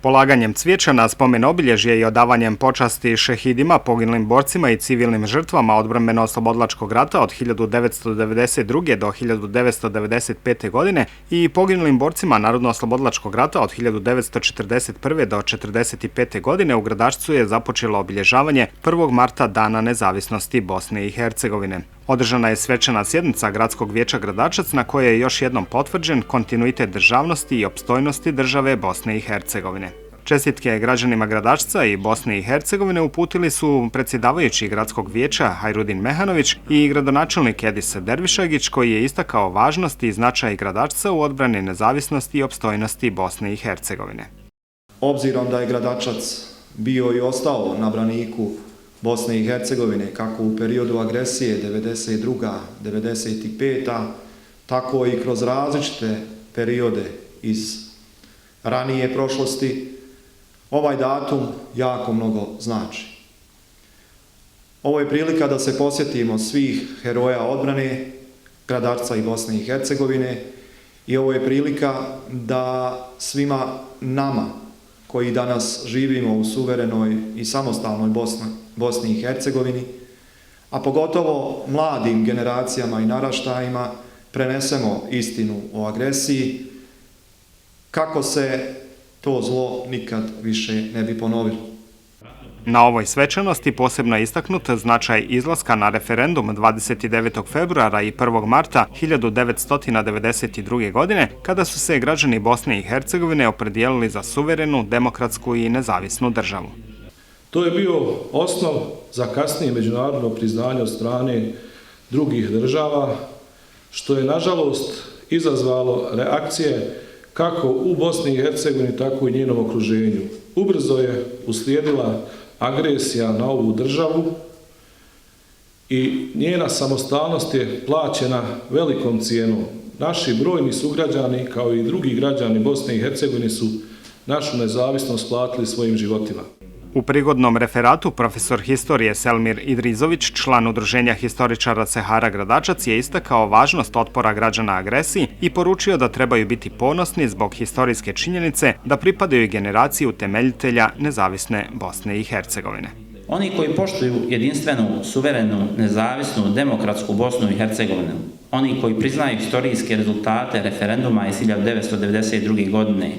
Polaganjem cvijeća na spomen obilježje i odavanjem počasti šehidima, poginulim borcima i civilnim žrtvama odbrambeno-oslobodilačkog rata od 1992. do 1995. godine i poginulim borcima Narodno-oslobodilačkog rata od 1941. do 1945. godine u Gradačcu je započelo obilježavanje 1. marta Dana nezavisnosti Bosne i Hercegovine. Održana je svečana sjednica Gradskog vijeća Gradačac na kojoj je još jednom potvrđen kontinuitet državnosti i opstojnosti države Bosne i Hercegovine. Čestitke građanima Gradačca i Bosne i Hercegovine uputili su predsjedavajući Gradskog vijeća Hajrudin Mehanović i gradonačelnik Edis Dervišagić, koji je istakao važnost i značaj Gradačca u odbrani nezavisnosti i opstojnosti Bosne i Hercegovine. Obzirom da je Gradačac bio i ostao na braniku Bosne i Hercegovine, kako u periodu agresije 92. 95. tako i kroz različite periode iz ranije prošlosti, ovaj datum jako mnogo znači. Ovo je prilika da se posjetimo svih heroja odbrane Gradačca i Bosne i Hercegovine i ovo je prilika da svima nama koji danas živimo u suverenoj i samostalnoj Bosni i Hercegovini, a pogotovo mladim generacijama i naraštajima, prenesemo istinu o agresiji kako se to zlo nikad više ne bi ponovilo. Na ovoj svečanosti posebno je istaknut značaj izlaska na referendum 29. februara i 1. marta 1992. godine, kada su se građani Bosne i Hercegovine opredijelili za suverenu, demokratsku i nezavisnu državu. To je bio osnov za kasnije međunarodno priznanje od strane drugih država, što je nažalost izazvalo reakcije kako u Bosni i Hercegovini, tako i njenom okruženju. Ubrzo je uslijedila agresija na ovu državu i njena samostalnost je plaćena velikom cijenom. Naši brojni sugrađani, kao i drugi građani Bosne i Hercegovine, su našu nezavisnost platili svojim životima. U prigodnom referatu profesor historije Selmir Idrizović, član Udruženja historičara Sehara Gradačac, je istakao važnost otpora građana agresiji i poručio da trebaju biti ponosni zbog historijske činjenice da pripadaju generaciji utemeljitelja nezavisne Bosne i Hercegovine. Oni koji poštuju jedinstvenu, suverenu, nezavisnu, demokratsku Bosnu i Hercegovinu, oni koji priznaju historijske rezultate referenduma iz 1992. godine,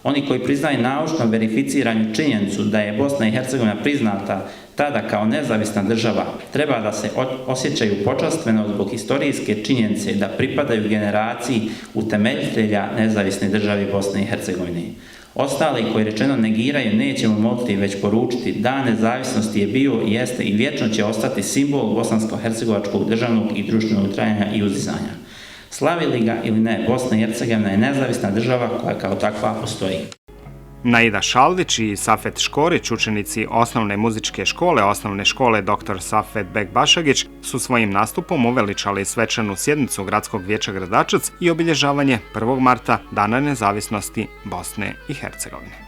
oni koji priznaju naučno verificiranju činjenicu da je Bosna i Hercegovina priznata tada kao nezavisna država, treba da se osjećaju počastveno zbog historijske činjenice da pripadaju generaciji utemeljitelja nezavisne države Bosne i Hercegovine. Ostali koji rečeno negiraju nećemo moliti već poručiti da nezavisnosti je bio, jeste i vječno će ostati simbol bosansko-hercegovačkog državnog i društvenog trajanja i uzdizanja. Slavili ga ili ne, Bosna i Hercegovina je nezavisna država koja kao takva postoji. Naida Šaldić i Safet Škorić, učenici osnovne muzičke škole, osnovne škole dr. Safet Bekbašagić, su svojim nastupom uveličali svečanu sjednicu Gradskog vijeća Gradačac i obilježavanje 1. marta Dana nezavisnosti Bosne i Hercegovine.